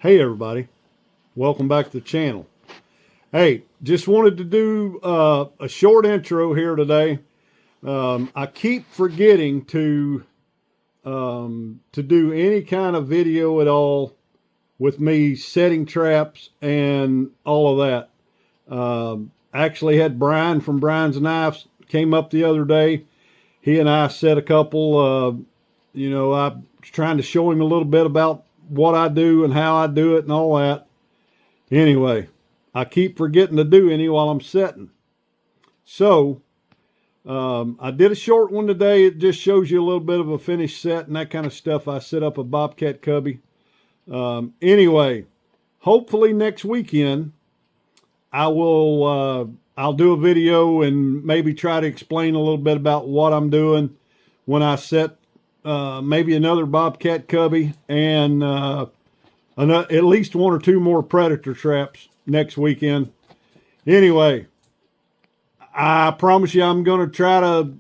Hey everybody, welcome back to the channel. Hey, just wanted to do a short intro here today. I keep forgetting to do any kind of video at all with me setting traps and all of that. Actually had Brian from Brian's Knives came up the other day. He and I set a couple. I was trying to show him a little bit about what I do and how I do it and all that. Anyway, I keep forgetting to do any while I'm setting. So I did a short one today. It just shows you a little bit of a finished set and that kind of stuff. I set up a Bobcat cubby. Anyway, hopefully next weekend I'll do a video and maybe try to explain a little bit about what I'm doing when I set maybe another Bobcat cubby and at least one or two more predator traps next weekend. Anyway, I promise you I'm going to try to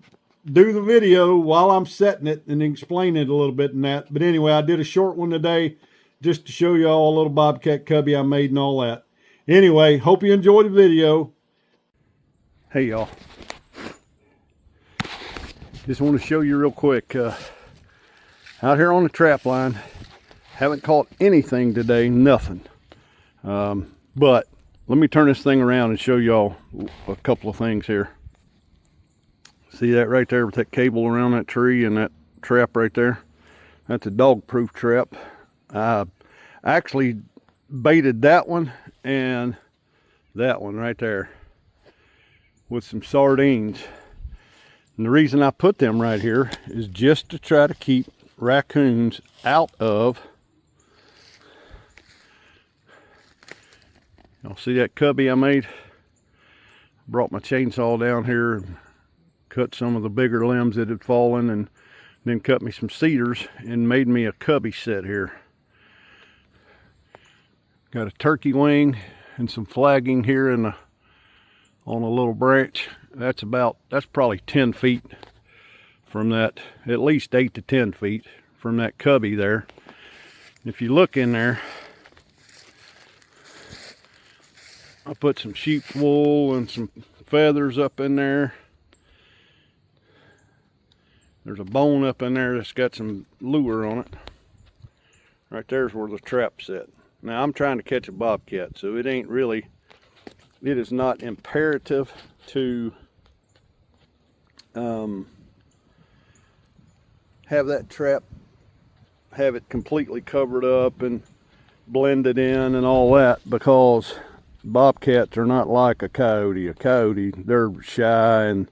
do the video while I'm setting it and explain it a little bit in that. But anyway, I did a short one today just to show you all a little Bobcat cubby I made and all that. Anyway, hope you enjoyed the video. Hey y'all. Just want to show you real quick. Out here on the trap line, haven't caught anything today, nothing. But let me turn this thing around and show y'all a couple of things here. See that right there with that cable around that tree and that trap right there? That's a dog-proof trap. I actually baited that one and that one right there with some sardines. And the reason I put them right here is just to try to keep raccoons out of. Y'all see that cubby I made? Brought my chainsaw down here and cut some of the bigger limbs that had fallen and then cut me some cedars and made me a cubby set here. Got a turkey wing and some flagging here on a little branch. That's probably 10 feet from that, at least 8 to 10 feet from that cubby there. If you look in there, I put some sheep's wool and some feathers up in there. There's a bone up in there that's got some lure on it. Right there's where the trap's set. Now I'm trying to catch a bobcat, so it is not imperative to have that trap, have it completely covered up and blended in and all that, because bobcats are not like a coyote. A coyote, they're shy and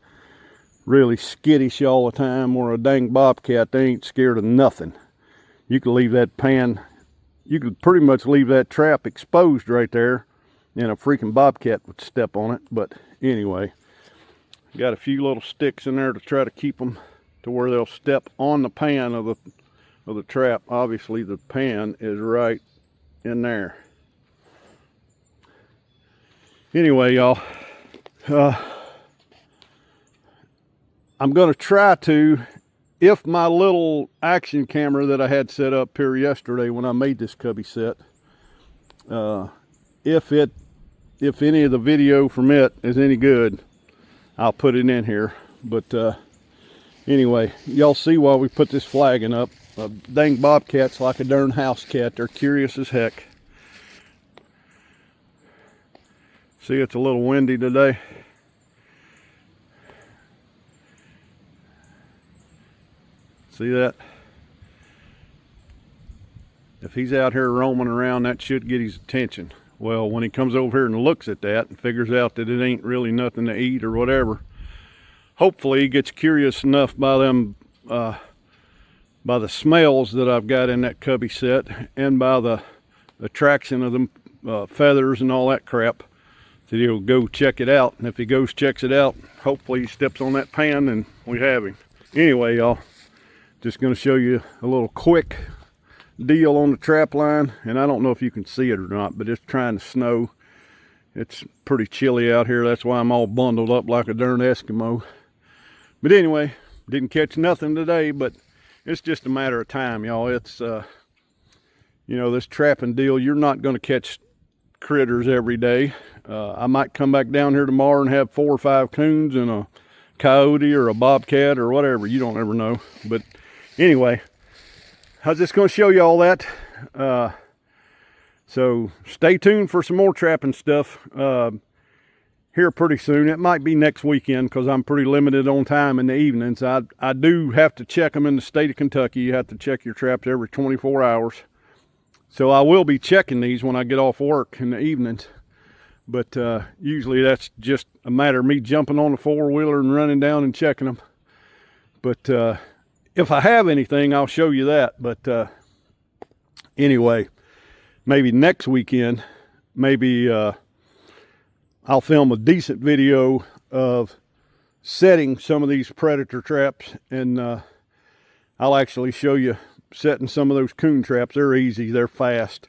really skittish all the time, or a dang bobcat, they ain't scared of nothing. You could leave that pan, you could pretty much leave that trap exposed right there and a freaking bobcat would step on it. But anyway, got a few little sticks in there to try to keep them to where they'll step on the pan of the trap. Obviously the pan is right in there. Anyway, y'all, I'm going to try to, if my little action camera that I had set up here yesterday when I made this cubby set, if any of the video from it is any good, I'll put it in here. But anyway, y'all see why we put this flagging up. Dang bobcats like a darn house cat. They're curious as heck. See, it's a little windy today. See that? If he's out here roaming around, that should get his attention. Well, when he comes over here and looks at that and figures out that it ain't really nothing to eat or whatever, hopefully he gets curious enough by them, by the smells that I've got in that cubby set and by the attraction of them feathers and all that crap, that he'll go check it out. And if he goes checks it out, hopefully he steps on that pan and we have him. Anyway, y'all, just going to show you a little quick deal on the trap line. And I don't know if you can see it or not, but it's trying to snow. It's pretty chilly out here. That's why I'm all bundled up like a darn Eskimo. But anyway, didn't catch nothing today, but it's just a matter of time, y'all. you know, this trapping deal, you're not going to catch critters every day. I might come back down here tomorrow and have 4 or 5 coons and a coyote or a bobcat or whatever. You don't ever know. But anyway, I was just going to show you all that. So stay tuned for some more trapping stuff here pretty soon. It might be next weekend because I'm pretty limited on time in the evenings. I do have to check them in the state of Kentucky. You have to check your traps every 24 hours. So I will be checking these when I get off work in the evenings. But usually that's just a matter of me jumping on the 4-wheeler and running down and checking them. But if I have anything, I'll show you that. But anyway, maybe next weekend, maybe I'll film a decent video of setting some of these predator traps, and I'll actually show you setting some of those coon traps. They're easy, they're fast.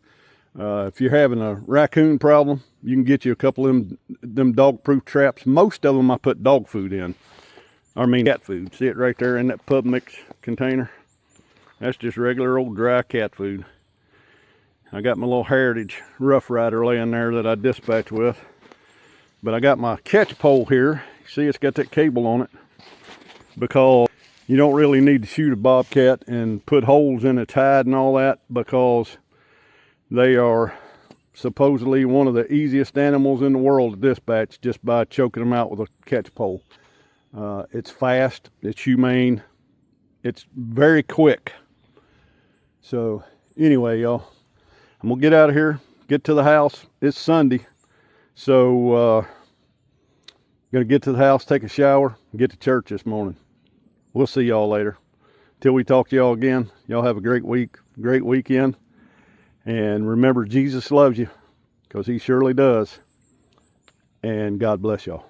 If you're having a raccoon problem, you can get you a couple of them dog-proof traps. Most of them I put dog food in. I mean cat food. See it right there in that pub mix container? That's just regular old dry cat food. I got my little Heritage Rough Rider laying there that I dispatch with. But I got my catch pole here. See, it's got that cable on it, because you don't really need to shoot a bobcat and put holes in its hide and all that, because they are supposedly one of the easiest animals in the world to dispatch just by choking them out with a catch pole. It's fast, it's humane, it's very quick. So anyway, y'all, I'm gonna get out of here, get to the house. It's Sunday, so gonna get to the house, take a shower, and get to church this morning. We'll see y'all later. Till we talk to y'all again, y'all have a great week, great weekend. And remember, Jesus loves you, because he surely does. And God bless y'all.